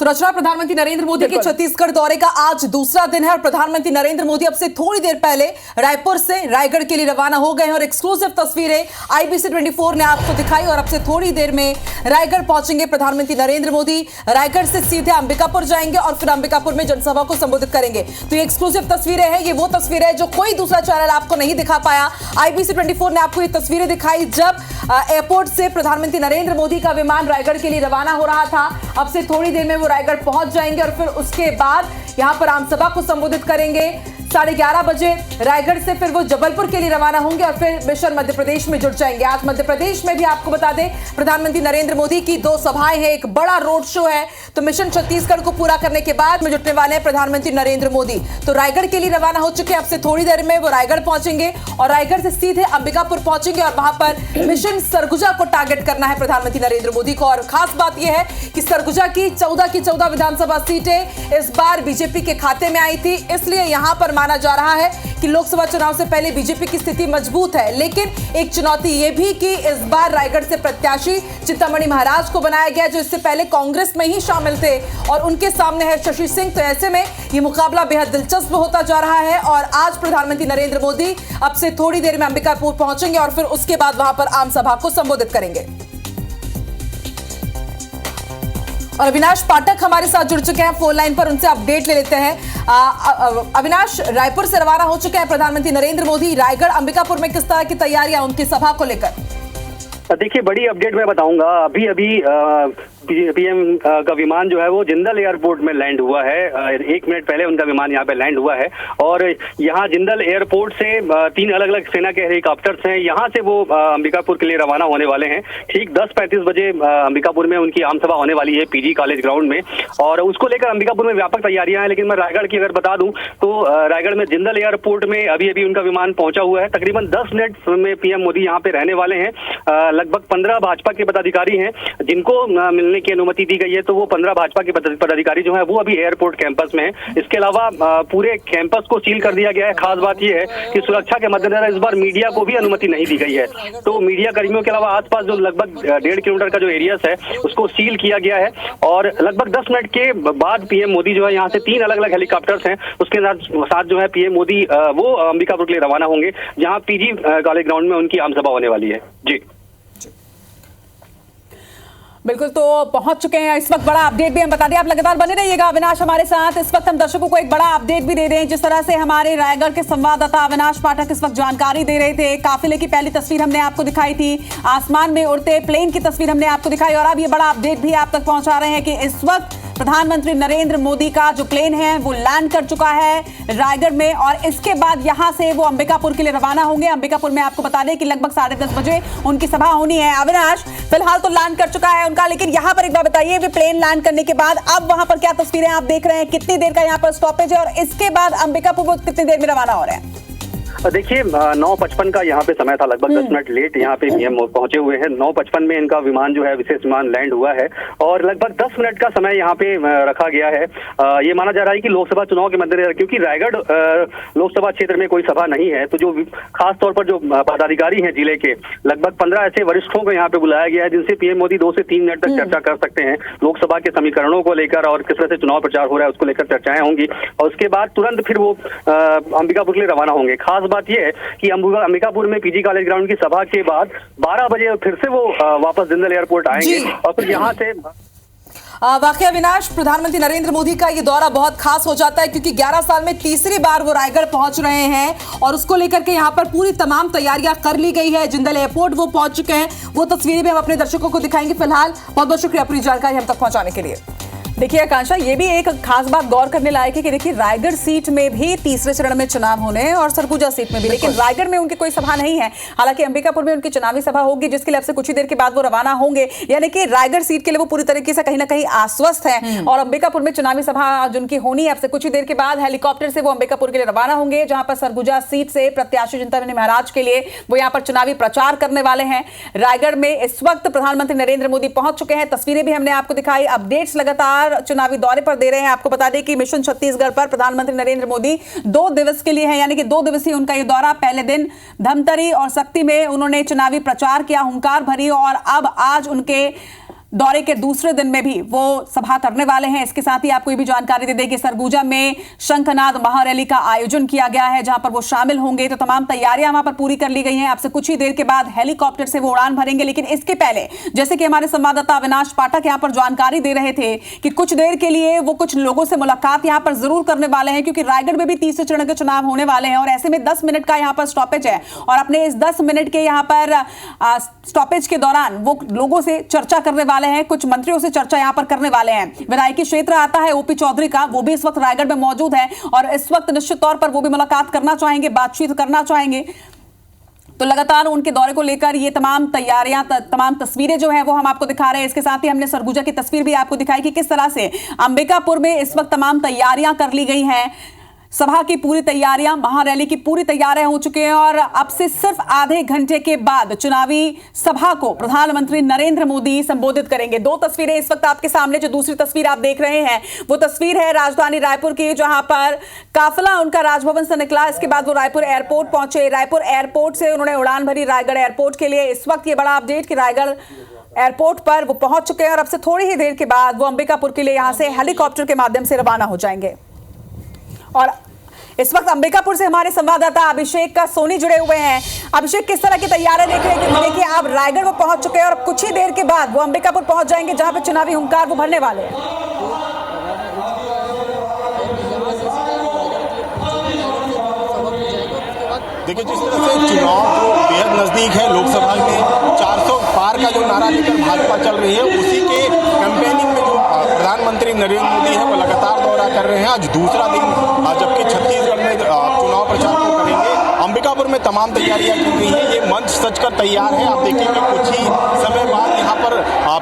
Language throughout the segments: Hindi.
तो रचना, प्रधानमंत्री नरेंद्र मोदी के छत्तीसगढ़ दौरे का आज दूसरा दिन है और प्रधानमंत्री नरेंद्र मोदी अब से थोड़ी देर पहले रायपुर से रायगढ़ के लिए रवाना हो गए हैं और एक्सक्लूसिव तस्वीरें IBC 24 ने आपको दिखाई और अब से थोड़ी देर में रायगढ़ पहुंचेंगे प्रधानमंत्री नरेंद्र मोदी। रायगढ़ से सीधे अंबिकापुर जाएंगे और फिर अंबिकापुर में जनसभा को संबोधित करेंगे। तो ये एक्सक्लूसिव तस्वीरें हैं, ये वो तस्वीरें हैं जो कोई दूसरा चैनल आपको नहीं दिखा पाया। IBC 24 ने आपको ये तस्वीरें दिखाई जब एयरपोर्ट से प्रधानमंत्री नरेंद्र मोदी का विमान रायगढ़ के लिए रवाना हो रहा था। अब से थोड़ी देर में वो रायगढ़ पहुंच जाएंगे और फिर उसके बाद यहां पर आमसभा को संबोधित करेंगे। 11:30 बजे रायगढ़ से फिर वो जबलपुर के लिए रवाना होंगे और फिर मिशन मध्य प्रदेश में जुट जाएंगे। आज मध्य प्रदेश में भी आपको बता दें प्रधानमंत्री नरेंद्र मोदी की 2 सभाएं हैं, एक बड़ा रोड शो है। तो मिशन छत्तीसगढ़ को पूरा करने के बाद में जुटने वाले हैं प्रधानमंत्री नरेंद्र मोदी। तो रायगढ़ के लिए रवाना हो चुके हैं, अब से थोड़ी देर में वो रायगढ़ पहुंचेंगे और रायगढ़ से सीधे अंबिकापुर पहुंचेंगे और वहां पर मिशन सरगुजा को टारगेट करना है प्रधानमंत्री नरेंद्र मोदी को। और खास बात यह है कि सरगुजा की 14 विधानसभा सीटें इस बार बीजेपी के खाते में आई थी, इसलिए यहां पर माना जा रहा है कि लोकसभा चुनाव से पहले बीजेपी की स्थिति मजबूत है। लेकिन एक चुनौती यह भी कि इस बार रायगढ़ से प्रत्याशी चिंतामणि महाराज को बनाया गया जो इससे पहले कांग्रेस में ही शामिल थे और उनके सामने है शशि सिंह। तो ऐसे में ये मुकाबला बेहद दिलचस्प होता जा रहा है और आज प्रधानमंत्री नरेंद्र मोदी अब से थोड़ी देर में अंबिकापुर पहुंचेंगे और फिर उसके बाद वहां पर आम सभा को संबोधित करेंगे। और अविनाश पाठक हमारे साथ जुड़ चुके हैं फोन लाइन पर, उनसे अपडेट ले लेते हैं। अविनाश, रायपुर से रवाना हो चुके हैं प्रधानमंत्री नरेंद्र मोदी। रायगढ़ अंबिकापुर में किस तरह की तैयारियां उनकी सभा को लेकर? देखिए, बड़ी अपडेट मैं बताऊंगा। अभी पीएम का विमान जो है वो जिंदल एयरपोर्ट में लैंड हुआ है। 1 मिनट पहले उनका विमान यहाँ पे लैंड हुआ है और यहाँ जिंदल एयरपोर्ट से 3 अलग अलग सेना के हेलीकॉप्टर्स हैं, यहाँ से वो अंबिकापुर के लिए रवाना होने वाले हैं। ठीक 10:35 बजे अंबिकापुर में उनकी आमसभा होने वाली है PG कॉलेज ग्राउंड में और उसको लेकर अंबिकापुर में व्यापक तैयारियां हैं। लेकिन मैं रायगढ़ की अगर बता दूं तो रायगढ़ में जिंदल एयरपोर्ट में अभी उनका विमान पहुंचा हुआ है। तकरीबन 10 मिनट में पीएम मोदी यहाँ पे रहने वाले हैं। लगभग 15 भाजपा के पदाधिकारी हैं जिनको मिलने की अनुमति दी गई है। तो वो 15 भाजपा के पदाधिकारी जो है वो अभी एयरपोर्ट कैंपस में है। इसके अलावा पूरे कैंपस को सील कर दिया गया है। खास बात यह है कि सुरक्षा के मद्देनजर इस बार मीडिया को भी अनुमति नहीं दी गई है। तो मीडिया कर्मियों के अलावा आसपास जो लगभग 1.5 किलोमीटर का जो एरिया है उसको सील किया गया है और लगभग 10 मिनट के बाद पीएम मोदी जो है यहाँ से 3 अलग अलग हेलीकॉप्टर्स हैं उसके साथ जो है पीएम मोदी वो अंबिकापुर के लिए रवाना होंगे जहाँ PG कॉलेज ग्राउंड में उनकी आमसभा होने वाली है। जी बिल्कुल, तो पहुंच चुके हैं। इस वक्त बड़ा अपडेट भी हम बता दें, आप लगातार बने रहिएगा अविनाश हमारे साथ। इस वक्त हम दर्शकों को एक बड़ा अपडेट भी दे रहे हैं। जिस तरह से हमारे रायगढ़ के संवाददाता अविनाश पाठक इस वक्त जानकारी दे रहे थे, काफिले की पहली तस्वीर हमने आपको दिखाई थी, आसमान में उड़ते प्लेन की तस्वीर हमने आपको दिखाई और अब ये बड़ा अपडेट भी आप तक पहुंचा रहे हैं कि इस वक्त प्रधानमंत्री नरेंद्र मोदी का जो प्लेन है वो लैंड कर चुका है रायगढ़ में और इसके बाद यहां से वो अंबिकापुर के लिए रवाना होंगे। अंबिकापुर में आपको बता दें कि लगभग 10:30 बजे उनकी सभा होनी है। अविनाश, फिलहाल तो लैंड कर चुका है उनका, लेकिन यहां पर एक बात बताइए, वे प्लेन लैंड करने के बाद अब वहां पर क्या तस्वीरें आप देख रहे हैं, कितनी देर का यहां पर स्टॉपेज है और इसके बाद अंबिकापुर को कितनी देर में रवाना हो रहे हैं? देखिए, 9:55 का यहाँ पे समय था, लगभग 10 मिनट लेट यहाँ पे पीएम पहुंचे हुए हैं। 9:55 में इनका विमान जो है विशेष विमान लैंड हुआ है और लगभग 10 मिनट का समय यहाँ पे रखा गया है। ये माना जा रहा है कि लोकसभा चुनाव के मद्देनजर, क्योंकि रायगढ़ लोकसभा क्षेत्र में कोई सभा नहीं है, तो जो खास तौर पर जो पदाधिकारी हैं जिले के, लगभग 15 ऐसे वरिष्ठों को यहाँ पे बुलाया गया है जिनसे पीएम मोदी 2 से 3 मिनट तक चर्चा कर सकते हैं लोकसभा के समीकरणों को लेकर और किस तरह से चुनाव प्रचार हो रहा है उसको लेकर चर्चाएं होंगी और उसके बाद तुरंत फिर वो अंबिकापुर के लिए रवाना होंगे। खास बात यह है कि अंबिकापुर में PG कॉलेज ग्राउंड की सभा के बाद 12 बजे फिर से वो वापस जिंदल एयरपोर्ट आएंगे और फिर यहाँ से वाकई अविनाश, प्रधानमंत्री नरेंद्र मोदी का ये दौरा बहुत खास हो जाता है क्योंकि 11 साल में तीसरी बार वो रायगढ़ पहुंच रहे हैं और उसको लेकर के यहाँ पर पूरी तमाम तैयारियां कर ली गई है। जिंदल एयरपोर्ट वो पहुंच चुके हैं, वो तस्वीरें भी हम अपने दर्शकों को दिखाएंगे। फिलहाल बहुत बहुत शुक्रिया पूरी जानकारी हम तक पहुंचाने के लिए। देखिए आकांक्षा, ये भी एक खास बात गौर करने लायक है कि देखिए रायगढ़ सीट में भी तीसरे चरण में चुनाव होने हैं और सरगुजा सीट में भी, लेकिन रायगढ़ में उनकी कोई सभा नहीं है। हालांकि अंबिकापुर में उनकी चुनावी सभा होगी जिसके लिए अब से कुछ ही देर के बाद वो रवाना होंगे, यानी कि रायगढ़ सीट के लिए वो पूरी तरीके से कहीं ना कहीं आश्वस्त है और अंबिकापुर में चुनावी सभा जिनकी होनी है अब से कुछ ही देर के बाद हेलीकॉप्टर से वो अंबिकापुर के लिए रवाना होंगे जहां पर सरगुजा सीट से प्रत्याशी चिंतामणि महाराज के लिए वो यहाँ पर चुनावी प्रचार करने वाले हैं। रायगढ़ में इस वक्त प्रधानमंत्री नरेंद्र मोदी पहुंच चुके हैं, तस्वीरें भी हमने आपको दिखाई। अपडेट्स लगातार चुनावी दौरे दे रहे हैं। आपको बता दें कि मिशन छत्तीसगढ़ पर प्रधानमंत्री नरेंद्र मोदी 2 दिवस के लिए है, यानी कि 2 दिवसीय उनका ये दौरा। पहले दिन धमतरी और सक्ती में उन्होंने चुनावी प्रचार किया, हुंकार भरी और अब आज उनके दौरे के दूसरे दिन में भी वो सभा करने वाले हैं। इसके साथ ही आपको ये भी जानकारी दे दें कि सरगुजा में शंखनाद महारैली का आयोजन किया गया है, जहां पर वो शामिल होंगे। तो तमाम तैयारियां वहां पर पूरी कर ली गई हैं। आपसे कुछ ही देर के बाद हेलीकॉप्टर से वो उड़ान भरेंगे, लेकिन इसके पहले जैसे कि हमारे संवाददाता अविनाश पाठक यहां पर जानकारी दे रहे थे कि कुछ देर के लिए वो कुछ लोगों से मुलाकात यहां पर जरूर करने वाले हैं, क्योंकि रायगढ़ में भी तीसरे चरण के चुनाव होने वाले हैं और ऐसे में 10 मिनट का यहां पर स्टॉपेज है। और अपने इस 10 मिनट के यहां पर स्टॉपेज के दौरान वो लोगों से चर्चा करने वाले हैं, कुछ मंत्रियों से चर्चा यहां पर करने वाले हैं। विधायकी क्षेत्र आता है ओपी चौधरी का, वो भी इस वक्त रायगढ़ में मौजूद है और इस वक्त निश्चित तौर पर वो भी मुलाकात करना चाहेंगे, बातचीत करना चाहेंगे। तो लगातार उनके दौरे को लेकर ये तमाम तैयारियां, तमाम तस्वीरें जो है वो हम आपको दिखा रहे हैं। इसके साथ ही हमने सरगुजा की तस्वीर भी आपको दिखाई कि किस तरह से अंबिकापुर में इस वक्त तमाम तैयारियां कर ली गई हैं। सभा की पूरी तैयारियां, महारैली की पूरी तैयारियां हो चुकी हैं और अब से सिर्फ आधे घंटे के बाद चुनावी सभा को प्रधानमंत्री नरेंद्र मोदी संबोधित करेंगे। दो तस्वीरें इस वक्त आपके सामने, जो दूसरी तस्वीर आप देख रहे हैं वो तस्वीर है राजधानी रायपुर की, जहां पर काफिला उनका राजभवन से निकला। इसके बाद वो रायपुर एयरपोर्ट पहुंचे। रायपुर एयरपोर्ट से उन्होंने उड़ान भरी रायगढ़ एयरपोर्ट के लिए। इस वक्त ये बड़ा अपडेट कि रायगढ़ एयरपोर्ट पर वो पहुंच चुके हैं और अब से थोड़ी ही देर के बाद वो अंबिकापुर के लिए यहां से हेलीकॉप्टर के माध्यम से रवाना हो जाएंगे। और इस वक्त अंबिकापुर से हमारे संवाददाता अभिषेक का सोनी जुड़े हुए हैं। अभिषेक, किस तरह की तैयारियां देख रहे हैं? देखिए आप रायगढ़ में पहुंच चुके हैं और कुछ ही देर के बाद वो अंबिकापुर पहुंच जाएंगे, जहां पे चुनावी हुंकार वो भरने वाले हैं। देखिए, जिस तरह से चुनाव जो बेहद नजदीक है, लोकसभा में 400 पार का जो नारा लेकर भाजपा चल रही है, उसी के कैंपेनिंग में जो प्रधानमंत्री नरेंद्र मोदी है वो लगातार दौरा कर रहे हैं। आज दूसरा दिन, जबकि छत्तीसगढ़ में चुनाव प्रचार को करेंगे। अंबिकापुर में तमाम तैयारियां की गई हैं। ये मंच सजकर तैयार है। आप देखिए कि कुछ ही समय बाद यहाँ पर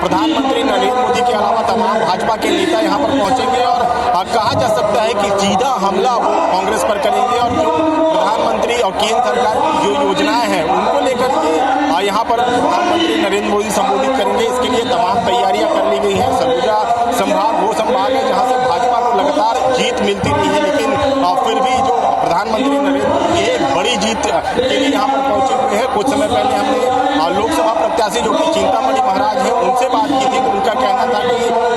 प्रधानमंत्री नरेंद्र मोदी के अलावा तमाम भाजपा के नेता यहाँ पर पहुंचेंगे और कहा जा सकता है कि सीधा हमला वो कांग्रेस पर करेंगे और जो प्रधानमंत्री और केंद्र सरकार की जो योजनाएं हैं उनको लेकर के यहाँ पर प्रधानमंत्री नरेंद्र मोदी संबोधित करेंगे। इसके लिए तमाम तैयारियां कर ली गई हैं। सरगुजा संभाग वो संभाग है जहाँ से भाजपा को लगातार जीत मिलती रही है, लेकिन फिर भी जो प्रधानमंत्री नरेंद्र मोदी एक बड़ी जीत के लिए यहाँ पर पहुंचे हुए हैं। कुछ समय पहले हमने लोकसभा प्रत्याशी जो कि चिंतामणि महाराज हैं उनसे बात की थी, तो उनका कहना था कि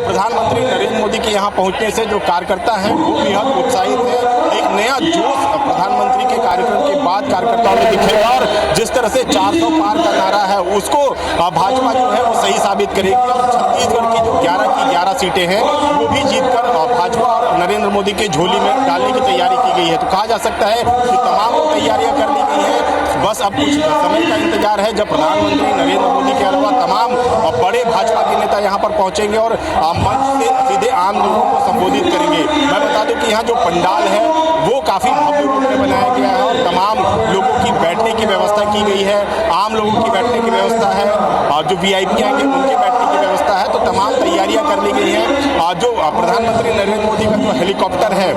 प्रधानमंत्री नरेंद्र मोदी के यहाँ पहुंचने से जो कार्यकर्ता हैं वो बेहद उत्साहित है। एक नया जोश प्रधानमंत्री के कार्यक्रम के बाद कार्यकर्ताओं में दिखेगा और जिस तरह से 400 पार का नारा है उसको भाजपा जो है वो सही साबित करेगी और छत्तीसगढ़ की जो 11 की 11 सीटें हैं वो भी जीतकर भाजपा और नरेंद्र मोदी के झोली में डालने की तैयारी की गई है। तो कहा जा सकता है कि तमाम तैयारियां कर ली गई हैं। बस अब कुछ समय का इंतजार है जब प्रधानमंत्री नरेंद्र मोदी के अलावा तमाम बड़े भाजपा के नेता यहाँ पर पहुंचेंगे और मंच से सीधे आम लोगों को संबोधित करेंगे। मैं बता दूं कि यहाँ जो पंडाल है वो काफी भव्य रूप में बनाया गया है और तमाम लोगों की बैठने की व्यवस्था की गई है। आम लोगों की बैठने की व्यवस्था है और जो वीआईपी आएंगे उनके बैठने की व्यवस्था है। तो तमाम तैयारियां कर ली गई हैं। जो प्रधानमंत्री नरेंद्र मोदी का जो हेलीकॉप्टर है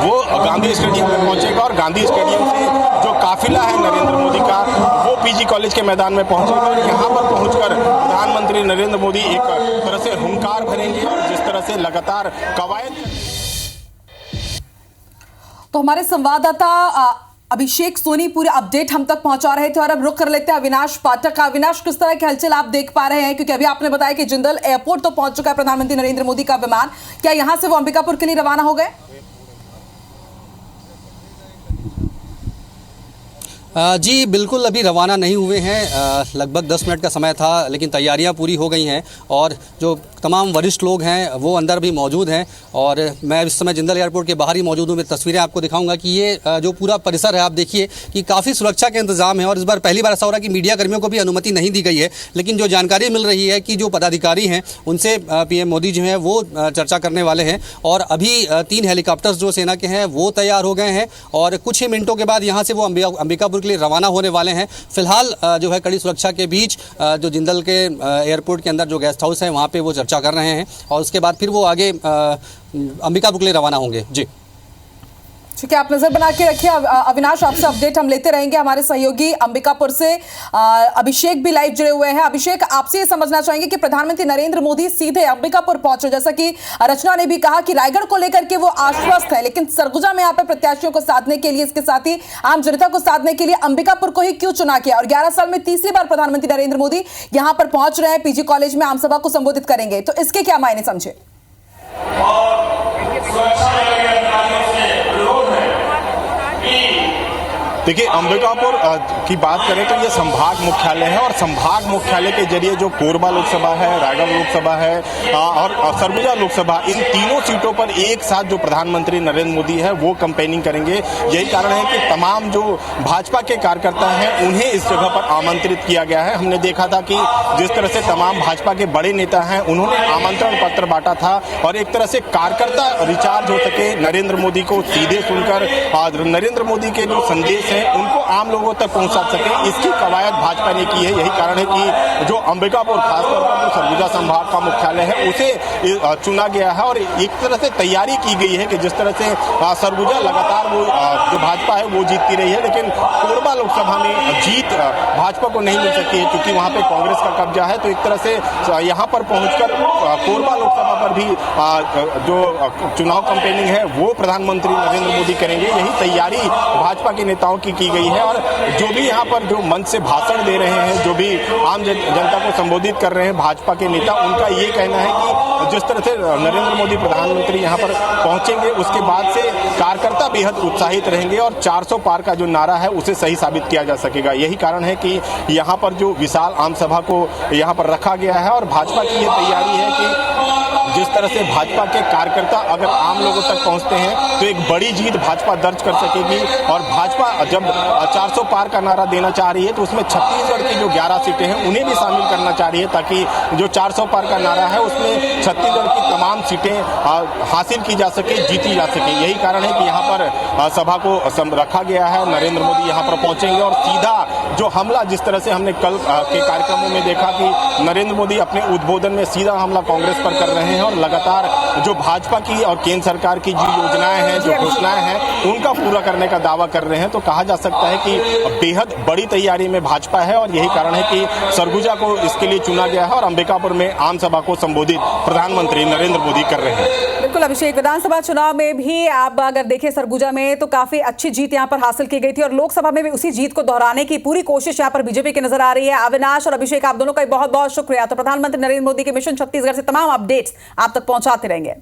वो गांधी स्टेडियम में पहुंचेगा और गांधी स्टेडियम से जो काफिला है नरेंद्र मोदी का वो पीजी कॉलेज के मैदान में पहुंचेगा और यहाँ पर पहुंचकर प्रधानमंत्री नरेंद्र मोदी एक तरह से हुंकार भरेंगे और जिस तरह से लगातार कवायद। तो हमारे संवाददाता अभिषेक सोनी पूरे अपडेट हम तक पहुंचा रहे थे और अब रुक कर लेते हैं अविनाश पाठक का। अविनाश, किस तरह की हलचल आप देख पा रहे हैं? क्योंकि अभी आपने बताया कि जिंदल एयरपोर्ट तो पहुंच चुका है प्रधानमंत्री नरेंद्र मोदी का विमान, क्या यहां से वो अंबिकापुर के लिए रवाना हो गए? जी बिल्कुल, अभी रवाना नहीं हुए हैं। लगभग 10 मिनट का समय था, लेकिन तैयारियां पूरी हो गई हैं और जो तमाम वरिष्ठ लोग हैं वो अंदर भी मौजूद हैं और मैं इस समय जिंदल एयरपोर्ट के बाहर ही मौजूद हूँ। मैं तस्वीरें आपको दिखाऊंगा कि ये जो पूरा परिसर है आप देखिए कि काफ़ी सुरक्षा के इंतजाम है और इस बार पहली बार ऐसा हो रहा है कि मीडिया कर्मियों को भी अनुमति नहीं दी गई है। लेकिन जो जानकारी मिल रही है कि जो पदाधिकारी हैं उनसे पीएम मोदी जो हैं वो चर्चा करने वाले हैं और अभी 3 हेलीकॉप्टर्स जो सेना के हैं वो तैयार हो गए हैं और कुछ ही मिनटों के बाद यहाँ से वो अंबिकापुर के लिए रवाना होने वाले हैं। फिलहाल जो है कड़ी सुरक्षा के बीच जो जिंदल के एयरपोर्ट के अंदर जो गेस्ट हाउस है वहाँ पे वो चर्चा कर रहे हैं और उसके बाद फिर वो आगे अंबिकापुर के लिए रवाना होंगे। जी ठीक है, आप नजर बना के रखिए। अविनाश, आपसे अपडेट हम लेते रहेंगे। हमारे सहयोगी अंबिकापुर से अभिषेक भी लाइव जुड़े हुए हैं। अभिषेक, आपसे ये समझना चाहेंगे कि प्रधानमंत्री नरेंद्र मोदी सीधे अंबिकापुर पहुंचे, जैसा कि रचना ने भी कहा कि रायगढ़ को लेकर के वो आश्वस्त है, लेकिन सरगुजा में यहाँ पे प्रत्याशियों को साधने के लिए, इसके साथ ही आम जनता को साधने के लिए अंबिकापुर को ही क्यों चुना किया? और 11 साल में तीसरी बार प्रधानमंत्री नरेंद्र मोदी यहाँ पर पहुंच रहे हैं, पीजी कॉलेज में आम सभा को संबोधित करेंगे, तो इसके क्या मायने समझे? देखिए, अंबिकापुर की बात करें तो ये संभाग मुख्यालय है और संभाग मुख्यालय के जरिए जो कोरबा लोकसभा है, रायगढ़ लोकसभा है और सरगुजा लोकसभा, इन तीनों सीटों पर एक साथ जो प्रधानमंत्री नरेंद्र मोदी है वो कैंपेनिंग करेंगे। यही कारण है कि तमाम जो भाजपा के कार्यकर्ता हैं उन्हें इस जगह पर आमंत्रित किया गया है। हमने देखा था कि जिस तरह से तमाम भाजपा के बड़े नेता हैं उन्होंने आमंत्रण पत्र बांटा था और एक तरह से कार्यकर्ता रिचार्ज हो सके, नरेंद्र मोदी को सीधे सुनकर नरेंद्र मोदी के जो संदेश हैं उनको आम लोगों तक पहुंचा सके, इसकी कवायद भाजपा ने की है। यही कारण है कि जो अंबिकापुर खासतौर पर जो सरगुजा संभाग का मुख्यालय है उसे चुना गया है और एक तरह से तैयारी की गई है कि जिस तरह से सरगुजा लगातार वो जो भाजपा है वो जीतती रही है, लेकिन कोरबा लोकसभा में जीत भाजपा को नहीं मिल सकती है क्योंकि वहां पे कांग्रेस का कब्जा है। तो एक तरह से यहाँ पर पहुंचकर कोरबा लोकसभा पर भी जो चुनाव कैंपेनिंग है वो प्रधानमंत्री नरेंद्र मोदी करेंगे। यही तैयारी भाजपा के नेताओं की गई है और जो भी यहाँ पर जो मंच से भाषण दे रहे हैं, जो भी आम जनता को संबोधित कर रहे हैं भाजपा के नेता, उनका ये कहना है कि जिस तरह से नरेंद्र मोदी प्रधानमंत्री यहाँ पर पहुंचेंगे उसके बाद से कार्यकर्ता बेहद उत्साहित रहेंगे और 400 पार का जो नारा है उसे सही साबित किया जा सकेगा। यही कारण है कि यहाँ पर जो विशाल आम सभा को यहाँ पर रखा गया है और भाजपा की ये तैयारी है कि जिस तरह से भाजपा के कार्यकर्ता अगर आम लोगों तक पहुंचते हैं तो एक बड़ी जीत भाजपा दर्ज कर सकेगी। और भाजपा जब 400 पार का नारा देना चाह रही है तो उसमें छत्तीसगढ़ की जो 11 सीटें हैं उन्हें भी शामिल करना चाह रही है ताकि जो 400 पार का नारा है उसमें छत्तीसगढ़ की तमाम सीटें हासिल की जा सके, जीती जा सके। यही कारण है कि यहाँ पर सभा को रखा गया है। नरेंद्र मोदी यहाँ पर पहुंचेंगे और सीधा जो हमला, जिस तरह से हमने कल के कार्यक्रमों में देखा कि नरेंद्र मोदी अपने उद्बोधन में सीधा हमला कांग्रेस पर कर रहे हैं और लगातार जो भाजपा की और केंद्र सरकार की जो योजनाएं हैं, जो घोषणाएं हैं, उनका पूरा करने का दावा कर रहे हैं। तो कहा जा सकता है कि बेहद बड़ी तैयारी में भाजपा है और यही कारण है कि सरगुजा को इसके लिए चुना गया है और अंबिकापुर में आम सभा को संबोधित प्रधानमंत्री नरेंद्र मोदी कर रहे हैं। बिल्कुल अभिषेक, विधानसभा चुनाव में भी आप अगर देखें सरगुजा में तो काफी अच्छी जीत यहां पर हासिल की गई थी और लोकसभा में भी उसी जीत को दोहराने की पूरी कोशिश यहां पर बीजेपी की नजर आ रही है। अविनाश और अभिषेक, आप दोनों का बहुत बहुत शुक्रिया। तो प्रधानमंत्री नरेंद्र मोदी के मिशन छत्तीसगढ़ से तमाम अपडेट्स आप तक पहुंचाते रहेंगे।